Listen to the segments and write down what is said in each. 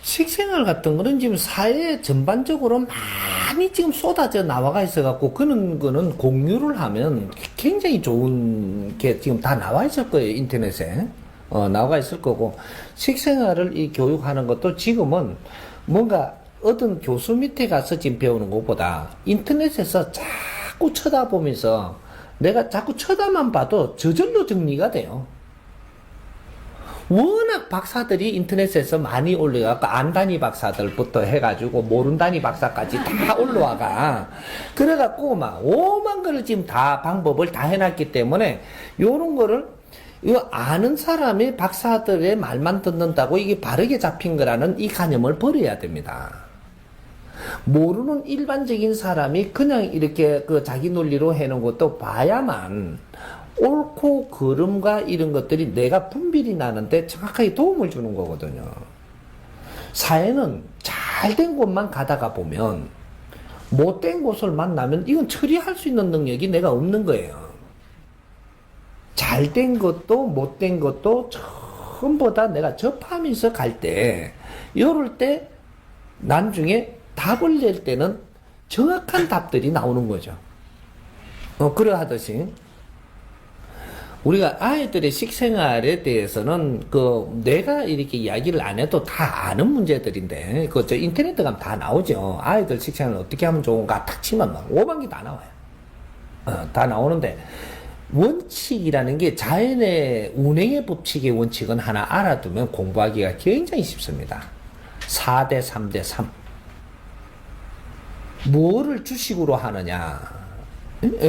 식생활 같은 거는 지금 사회 전반적으로 많이 지금 쏟아져 나와가 있어갖고, 그런 거는 공유를 하면 굉장히 좋은 게 지금 다 나와 있을 거예요, 인터넷에. 나와 있을 거고, 식생활을 이 교육하는 것도 지금은 뭔가 어떤 교수 밑에 가서 지금 배우는 것보다 인터넷에서 자꾸 쳐다보면서 내가 자꾸 쳐다만 봐도 저절로 정리가 돼요. 워낙 박사들이 인터넷에서 많이 올려갖고, 안다니 박사들부터 해가지고 모른다니 박사까지 다 올라와가. 그래갖고 막 오만 거를 지금 다 방법을 다 해놨기 때문에 요런 거를 이거 아는 사람이 박사들의 말만 듣는다고 이게 바르게 잡힌 거라는 이 관념을 버려야 됩니다. 모르는 일반적인 사람이 그냥 이렇게 그 자기 논리로 해놓은 것도 봐야만 옳고 그름과 이런 것들이 내가 분별이 나는데 정확하게 도움을 주는 거거든요. 사회는 잘된 곳만 가다가 보면 못된 곳을 만나면 이건 처리할 수 있는 능력이 내가 없는 거예요. 잘된 것도 못된 것도 전부 다 내가 접하면서 갈 때, 이럴 때 나중에 답을 낼 때는 정확한 답들이 나오는 거죠. 그러하듯이 우리가 아이들의 식생활에 대해서는 내가 이렇게 이야기를 안 해도 다 아는 문제들인데, 저 인터넷에 가면 다 나오죠. 아이들 식생활을 어떻게 하면 좋은가 탁 치면 막 5만 개 다 나와요. 다 나오는데, 원칙이라는 게 자연의 운행의 법칙의 원칙은 하나 알아두면 공부하기가 굉장히 쉽습니다. 4대 3대 3. 뭐를 주식으로 하느냐.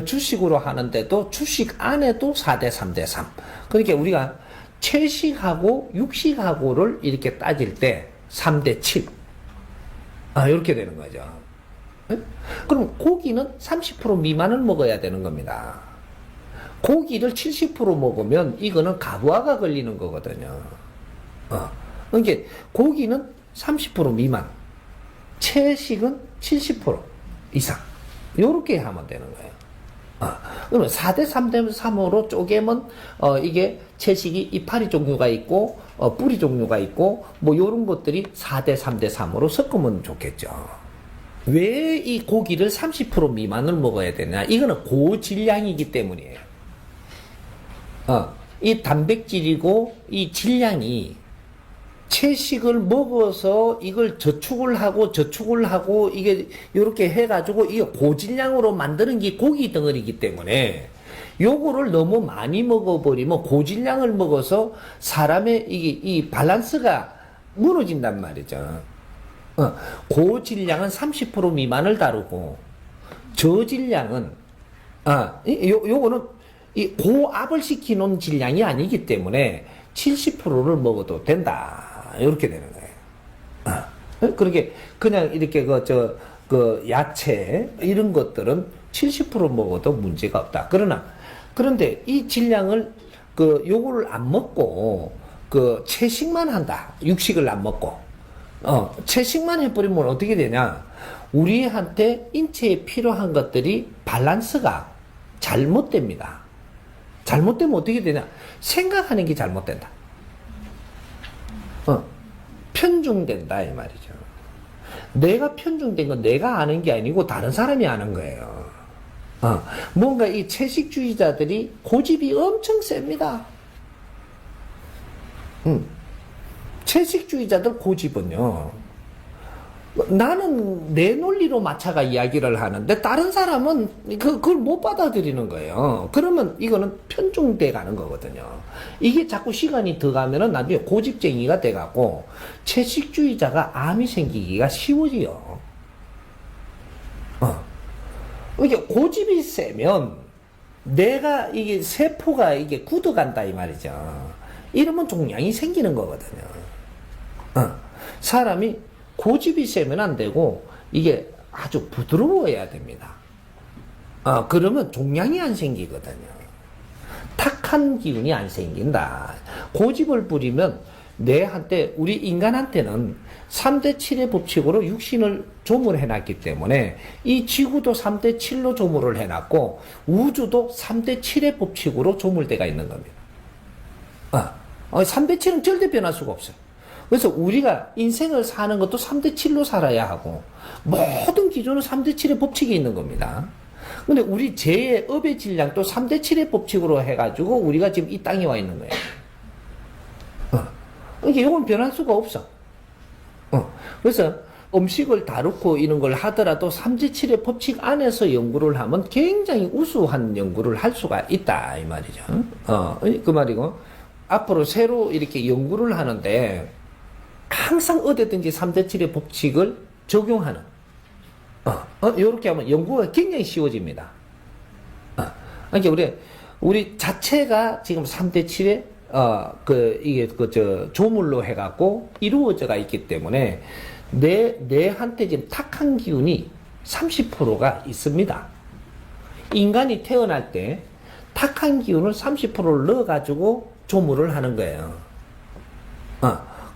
주식으로 하는데도 주식 안에도 4대 3대 3. 그러니까 우리가 채식하고 육식하고를 이렇게 따질 때 3대 7. 이렇게 되는 거죠. 그럼 고기는 30% 미만을 먹어야 되는 겁니다. 고기를 70% 먹으면 이거는 가부화가 걸리는 거거든요. 그러니까 고기는 30% 미만, 채식은 70% 이상. 요렇게 하면 되는 거예요. 그러면 4대 3대 3으로 쪼개면, 이게 채식이 이파리 종류가 있고, 뿌리 종류가 있고, 뭐 요런 것들이 4대 3대 3으로 섞으면 좋겠죠. 왜 이 고기를 30% 미만을 먹어야 되냐? 이거는 고질량이기 때문이에요. 이 단백질이고 이 질량이 채식을 먹어서 이걸 저축을 하고 이게 이렇게 해가지고 이게 고질량으로 만드는 게 고기 덩어리이기 때문에 요거를 너무 많이 먹어버리면 고질량을 먹어서 사람의 이 밸런스가 무너진단 말이죠. 고질량은 30% 미만을 다루고 저질량은 요거는 이 고압을 시키는 질량이 아니기 때문에 70%를 먹어도 된다. 이렇게 되는 거예요. 그렇게 그냥 이렇게 야채 이런 것들은 70% 먹어도 문제가 없다. 그런데 이 질량을 요거를 안 먹고 채식만 한다. 육식을 안 먹고 채식만 해버리면 어떻게 되냐? 우리한테 인체에 필요한 것들이 밸런스가 잘못됩니다. 잘못되면 어떻게 되냐? 생각하는 게 잘못된다. 편중된다 이 말이죠. 내가 편중된 건 내가 아는 게 아니고 다른 사람이 아는 거예요. 뭔가 이 채식주의자들이 고집이 엄청 셉니다. 채식주의자들 고집은요, 나는 내 논리로 맞춰가 이야기를 하는데 다른 사람은 그걸 못 받아들이는 거예요. 그러면 이거는 편중돼 가는 거거든요. 이게 자꾸 시간이 더 가면은 나중에 고집쟁이가 돼가고 채식주의자가 암이 생기기가 쉬워져요. 이게 고집이 세면 내가 이게 세포가 이게 굳어간다 이 말이죠. 이러면 종양이 생기는 거거든요. 사람이 고집이 세면 안 되고 이게 아주 부드러워야 됩니다. 그러면 종양이 안 생기거든요. 탁한 기운이 안 생긴다. 고집을 부리면 우리 인간한테는 3대 7의 법칙으로 육신을 조물을 해놨기 때문에 이 지구도 3대 7로 조물을 해놨고 우주도 3대 7의 법칙으로 조물대가 있는 겁니다. 3대 7은 절대 변할 수가 없어요. 그래서 우리가 인생을 사는 것도 3대 7로 살아야 하고 모든 기준은 3대 7의 법칙이 있는 겁니다. 근데 우리 재의 업의 질량도 3대 7의 법칙으로 해가지고 우리가 지금 이 땅에 와 있는 거예요. 그러니까 이건 변할 수가 없어. 그래서 음식을 다루고 이런 걸 하더라도 3대 7의 법칙 안에서 연구를 하면 굉장히 우수한 연구를 할 수가 있다 이 말이죠. 그 말이고 앞으로 새로 이렇게 연구를 하는데 항상 어디든지 3대 7의 법칙을 적용하는 이렇게 하면 연구가 굉장히 쉬워집니다. 그러니까 우리 자체가 지금 3대 7의 조물로 해갖고 이루어져가 있기 때문에 내한테 지금 탁한 기운이 30%가 있습니다. 인간이 태어날 때 탁한 기운을 30%를 넣어가지고 조물을 하는 거예요.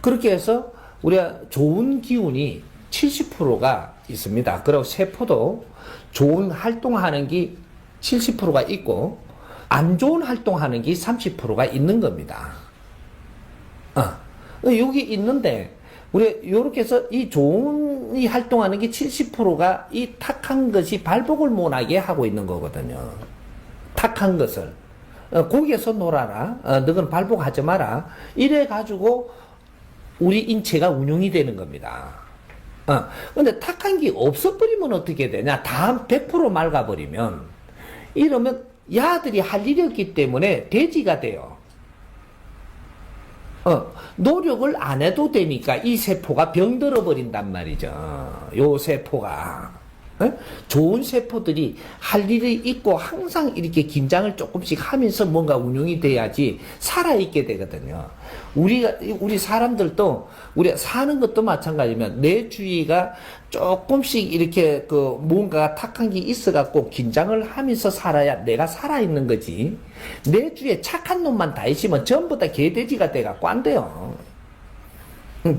그렇게 해서 우리가 좋은 기운이 70%가 있습니다. 그리고 세포도 좋은 활동하는 게 70%가 있고 안 좋은 활동하는 게 30%가 있는 겁니다. 여기 있는데 우리 요렇게 해서 이 좋은 이 활동하는 게 70%가 이 탁한 것이 발복을 못하게 하고 있는 거거든요. 탁한 것을 거기에서 놀아라. 너는 발복하지 마라. 이래 가지고 우리 인체가 운용이 되는 겁니다. 근데 탁한 게 없어버리면 어떻게 되냐? 다 100% 맑아버리면 이러면 야들이 할 일이 없기 때문에 돼지가 돼요. 노력을 안 해도 되니까 이 세포가 병들어 버린단 말이죠. 요 세포가. 좋은 세포들이 할 일이 있고 항상 이렇게 긴장을 조금씩 하면서 뭔가 운용이 돼야지 살아있게 되거든요. 우리 사람들도 우리가 사는 것도 마찬가지면 내 주위가 조금씩 이렇게 뭔가 탁한 게 있어갖고 긴장을 하면서 살아야 내가 살아있는 거지. 내 주위에 착한 놈만 다 있으면 전부 다 개돼지가 돼갖고 안 돼요.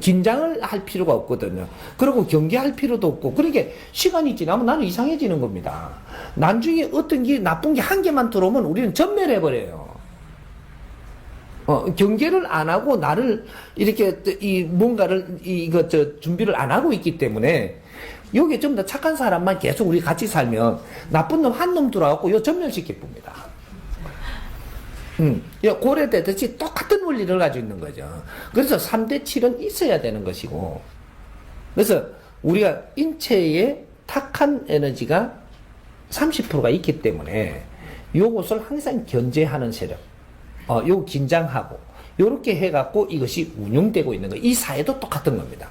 긴장을 할 필요가 없거든요. 그리고 경계할 필요도 없고, 그러니까 시간이 지나면 나는 이상해지는 겁니다. 나중에 어떤 게 나쁜 게 한 개만 들어오면 우리는 전멸해버려요. 경계를 안 하고 나를 이렇게 뭔가를 준비를 안 하고 있기 때문에 여기에 좀 더 착한 사람만 계속 우리 같이 살면 나쁜 놈 한 놈 들어와갖고 요 전멸시킬 겁니다. 고려되듯이 똑같은 원리를 가지고 있는 거죠. 그래서 3대 7은 있어야 되는 것이고, 그래서 우리가 인체에 탁한 에너지가 30%가 있기 때문에 요것을 항상 견제하는 세력, 요 긴장하고, 요렇게 해갖고 이것이 운용되고 있는 거예요. 이 사회도 똑같은 겁니다.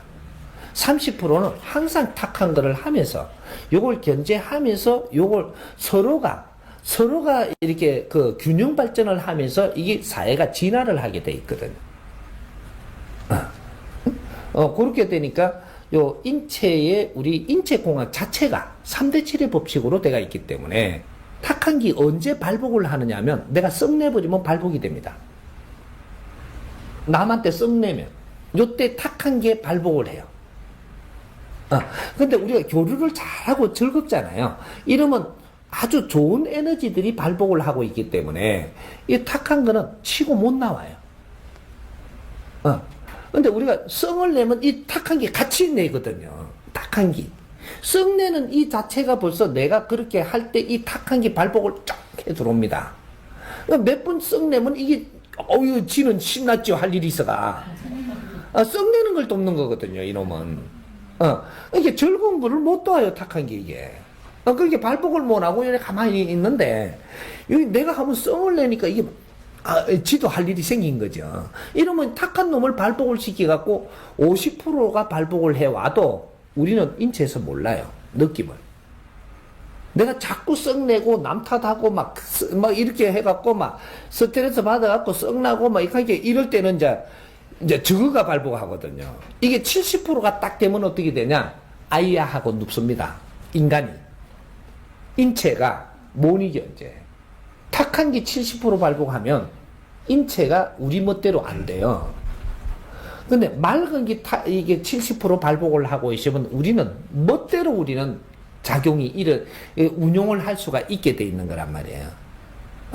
30%는 항상 탁한 거를 하면서, 요걸 견제하면서, 요걸 서로가 이렇게 균형 발전을 하면서 이게 사회가 진화를 하게 돼 있거든요. 그렇게 되니까 요 우리 인체공학 자체가 3대 7의 법칙으로 되어 있기 때문에 탁한 게 언제 발복을 하느냐면 내가 썩내버리면 발복이 됩니다. 남한테 썩내면 요때 탁한 게 발복을 해요. 근데 우리가 교류를 잘하고 즐겁잖아요. 이러면 아주 좋은 에너지들이 발복을 하고 있기 때문에 이 탁한 거는 치고 못 나와요. 근데 우리가 썽을 내면 이 탁한 게 같이 내거든요. 탁한 게. 썽 내는 이 자체가 벌써 내가 그렇게 할 때 이 탁한 게 발복을 쫙 해 들어옵니다. 몇 번 썽 내면 이게, 지는 신났죠. 할 일이 있어가. 썽 내는 걸 돕는 거거든요. 이놈은. 이게 즐거운 거를 못 도와요. 탁한 게 이게. 그렇게 발복을 못하고 이렇게 가만히 있는데 여기 내가 한번 썽을 내니까 이게 지도 할 일이 생긴 거죠. 이러면 탁한 놈을 발복을 시켜갖고 50%가 발복을 해와도 우리는 인체에서 몰라요. 느낌을. 내가 자꾸 썩내고 남 탓하고 막 이렇게 해갖고 막 스트레스 받아갖고 썩나고 막 이렇게 이럴 때는 이제 저거가 발복하거든요. 이게 70%가 딱 되면 어떻게 되냐? 아이야 하고 눕습니다. 인간이. 인체가 뭐니죠, 이제. 탁한 게 70% 발복하면 인체가 우리 멋대로 안 돼요. 근데 맑은 게 이게 70% 발복을 하고 있으면 우리는 멋대로 작용이 운용을 할 수가 있게 돼 있는 거란 말이에요.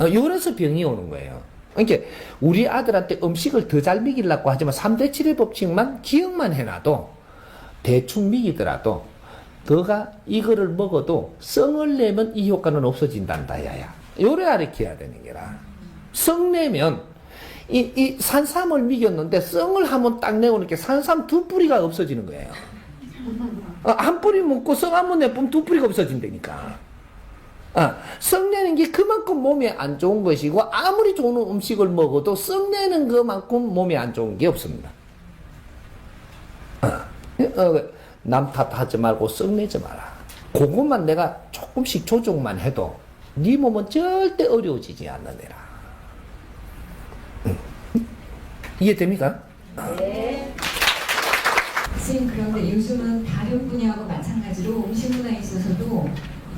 이래서 병이 오는 거예요. 그러니까 우리 아들한테 음식을 더 잘 먹이려고 하지만 3대 7의 법칙만 기억만 해놔도 대충 먹이더라도 너가 이거를 먹어도 썽을 내면 이 효과는 없어진단다 야야. 요래 가르쳐야 되는 게라. 썽 내면 이 산삼을 먹였는데 썽을 한번 딱 내오는 게 산삼 두 뿌리가 없어지는 거예요. 한 뿌리 먹고 썽 한번 내보면 두 뿌리가 없어진다니까. 썩내는 게 그만큼 몸에 안 좋은 것이고 아무리 좋은 음식을 먹어도 썩내는 그만큼 몸에 안 좋은 게 없습니다. 남 탓하지 말고 썩내지 마라. 그것만 내가 조금씩 조정만 해도 네 몸은 절대 어려워지지 않느니라. 이해됩니까? 네. 선생님, 그런데 요즘은 다른 분야하고 마찬가지로 음식 문화에 있어서도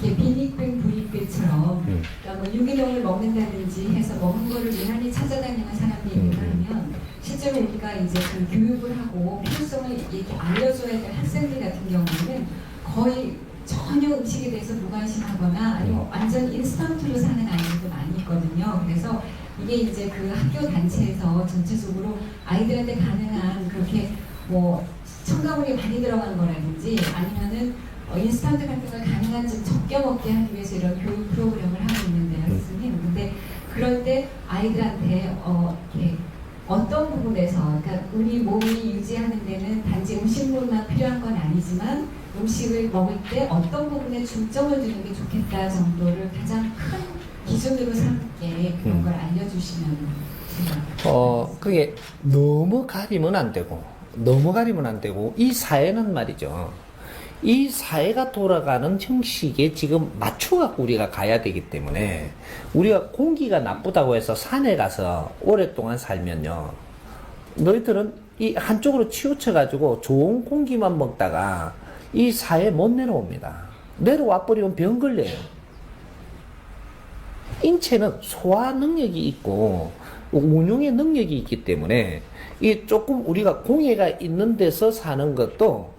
이렇게 빈익빈 부익빈처럼 그러니까 뭐 유기농을 먹는다든지 해서 먹은 거를 유난히 찾아다니는 사람들이 있는가 하면 실제로 우리가 이제 그 교육을 하고 필요성을 이렇게 알려줘야 될 학생들 같은 경우는 거의 전혀 음식에 대해서 무관심하거나 아니면 완전 인스턴트로 사는 아이들도 많이 있거든요. 그래서 이게 이제 그 학교 단체에서 전체적으로 아이들한테 가능한 그렇게 뭐 첨가물이 많이 들어간 거라든지 아니면은 인스턴트 같은 걸 가능한 좀 적게 먹게 하기 위해서 이런 교육 프로그램을 하고 있는데요, 교수님. 근데 그럴 때 아이들한테 이렇게 어떤 부분에서, 그러니까 우리 몸이 유지하는 데는 단지 음식물만 필요한 건 아니지만 음식을 먹을 때 어떤 부분에 중점을 두는 게 좋겠다 정도를 가장 큰 기준으로 삼게 그런 걸 알려주시면 제가. 그게 너무 가리면 안 되고, 이 사회는 말이죠. 이 사회가 돌아가는 형식에 지금 맞춰갖고 우리가 가야 되기 때문에 우리가 공기가 나쁘다고 해서 산에 가서 오랫동안 살면요. 너희들은 이 한쪽으로 치우쳐가지고 좋은 공기만 먹다가 이 사회에 못 내려옵니다. 내려와 버리면 병 걸려요. 인체는 소화 능력이 있고 운용의 능력이 있기 때문에 이 조금 우리가 공해가 있는 데서 사는 것도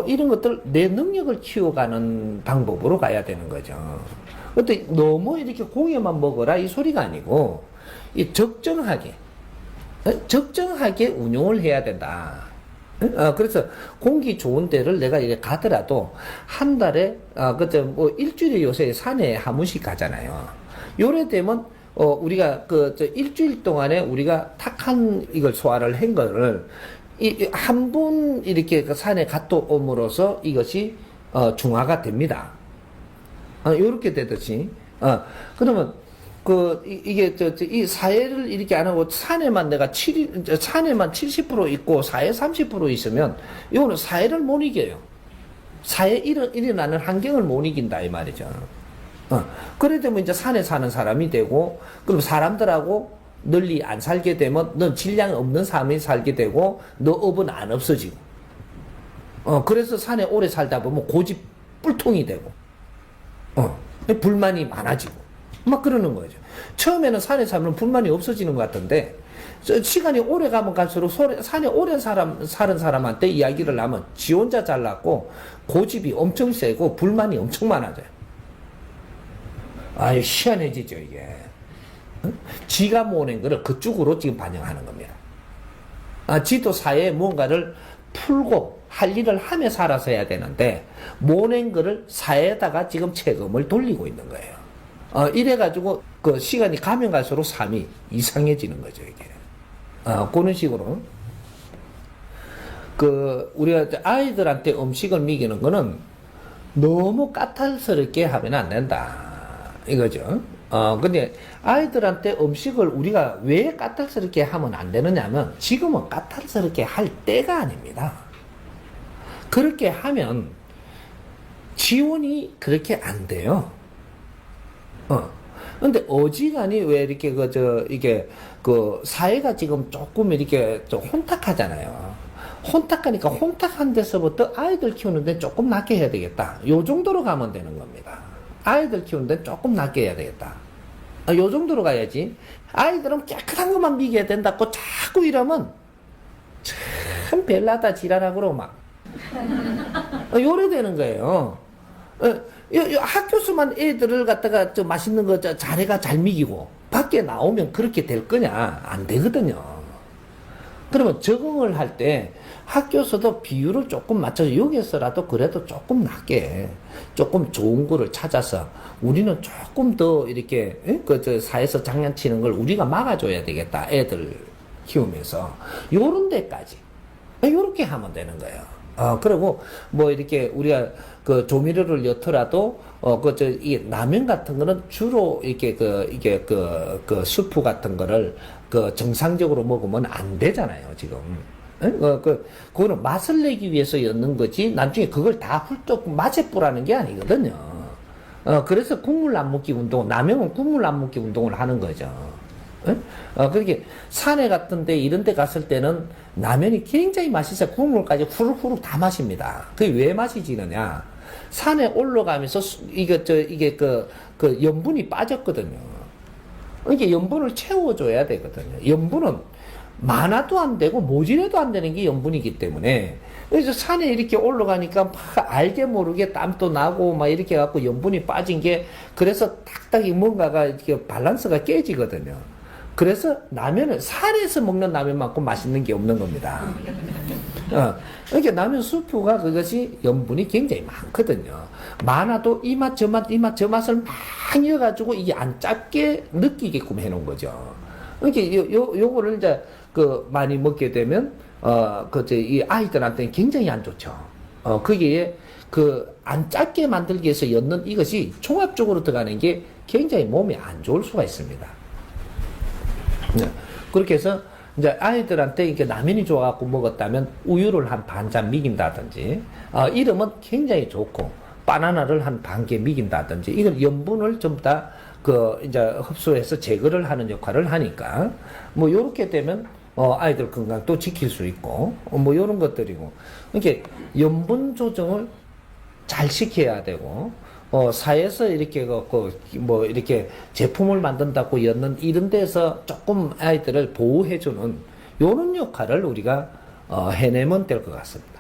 이런 것들 내 능력을 키워가는 방법으로 가야 되는 거죠. 근데 너무 이렇게 공해만 먹어라 이 소리가 아니고 이 적정하게 운용을 해야 된다. 그래서 공기 좋은 데를 내가 이렇게 가더라도 한 달에 그때 뭐 일주일에 요새 산에 한 번씩 가잖아요. 요래 되면 우리가 일주일 동안에 우리가 탁한 이걸 소화를 한 거를 한 번 이렇게 그 산에 갔다 옴으로써 이것이 중화가 됩니다. 요렇게 되듯이 그러면 이게 이 사회를 이렇게 안 하고 산에만 내가 산에만 70% 있고 사회 30% 있으면 이거는 사회를 못 이겨요. 사회에 일어나는 환경을 못 이긴다 이 말이죠. 그래 되면 이제 산에 사는 사람이 되고 그럼 사람들하고 널리 안 살게 되면 넌 질량 없는 삶이 살게 되고 너 업은 안 없어지고 그래서 산에 오래 살다 보면 고집 뿔통이 되고 불만이 많아지고 막 그러는 거죠. 처음에는 산에 살면 불만이 없어지는 것 같은데 시간이 오래 가면 갈수록 산에 오래 사는 사람한테 이야기를 하면 지 혼자 잘났고 고집이 엄청 세고 불만이 엄청 많아져요. 아유 희한해지죠 이게. 지가 모낸 거를 그쪽으로 지금 반영하는 겁니다. 지도 사회에 뭔가를 풀고 할 일을 하며 살아서 해야 되는데 모낸 거를 사회에다가 지금 책임을 돌리고 있는 거예요. 이래가지고 그 시간이 가면 갈수록 삶이 이상해지는 거죠 이게. 그런 식으로 우리가 아이들한테 음식을 먹이는 거는 너무 까탈스럽게 하면 안 된다 이거죠. 근데 아이들한테 음식을 우리가 왜 까탈스럽게 하면 안 되느냐면 지금은 까탈스럽게 할 때가 아닙니다. 그렇게 하면 지원이 그렇게 안 돼요. 근데 어지간히 왜 이렇게 이게 사회가 지금 조금 이렇게 좀 혼탁하잖아요. 혼탁하니까 혼탁한 데서부터 아이들 키우는데 조금 낮게 해야 되겠다. 요 정도로 가면 되는 겁니다. 아이들 키우는데 조금 낮게 해야 되겠다. 요 정도로 가야지. 아이들은 깨끗한 것만 먹여야 된다고 자꾸 이러면 참 별나다 지랄하고 막 요래 되는 거예요. 학교 수만 애들을 갖다가 맛있는 거 잘해가 잘 먹이고 밖에 나오면 그렇게 될 거냐? 안 되거든요. 그러면 적응을 할 때 학교에서도 비율을 조금 맞춰서 여기서라도 그래도 조금 낮게 조금 좋은 거를 찾아서 우리는 조금 더 이렇게 사회에서 장난치는 걸 우리가 막아줘야 되겠다. 애들 키우면서 요런 데까지 요렇게 하면 되는 거예요. 그리고 뭐 이렇게 우리가 그 조미료를 넣더라도 이 라면 같은 거는 주로 이렇게 이게 수프 같은 거를 정상적으로 먹으면 안 되잖아요, 지금. 그거는 맛을 내기 위해서 넣는 거지, 나중에 그걸 다 훌쩍 맛에 뿌라는 게 아니거든요. 그래서 국물 안 먹기 운동, 라면은 국물 안 먹기 운동을 하는 거죠. 그렇게 산에 같은 데 이런 데 갔을 때는 라면이 굉장히 맛있어요. 국물까지 후룩후룩 다 마십니다. 그게 왜 마시지느냐? 산에 올라가면서 이게 염분이 빠졌거든요. 이게 염분을 채워줘야 되거든요. 염분은 많아도 안 되고 모질해도 안 되는 게 염분이기 때문에, 그래서 산에 이렇게 올라가니까 막 알게 모르게 땀도 나고 막 이렇게 해갖고 염분이 빠진 게, 그래서 딱딱이 뭔가가 이렇게 밸런스가 깨지거든요. 그래서 라면은 산에서 먹는 라면만큼 맛있는 게 없는 겁니다. 그러니까 라면 수프가 그것이 염분이 굉장히 많거든요. 많아도 이 맛, 저 맛, 이 맛, 저 맛을 막 넣어가지고 이게 안 짭게 느끼게끔 해놓은 거죠. 그러니까 요거를 이제 많이 먹게 되면 이 아이들한테는 굉장히 안 좋죠. 거기에 안 짭게 만들기 위해서 넣는 이것이 종합적으로 들어가는 게 굉장히 몸에 안 좋을 수가 있습니다. 네. 그렇게 해서 이제 아이들한테 이렇게 라면이 좋아갖고 먹었다면 우유를 한 반 잔 먹인다든지, 이러면 굉장히 좋고, 바나나를 한 반 개 먹인다든지, 이건 염분을 전부 다 이제 흡수해서 제거를 하는 역할을 하니까, 뭐 요렇게 되면 아이들 건강도 지킬 수 있고, 뭐 요런 것들이고, 이렇게 염분 조정을 잘 시켜야 되고, 사회에서 이렇게 뭐 이렇게 제품을 만든다고 였는 이런 데서 조금 아이들을 보호해주는 요런 역할을 우리가 해내면 될 것 같습니다.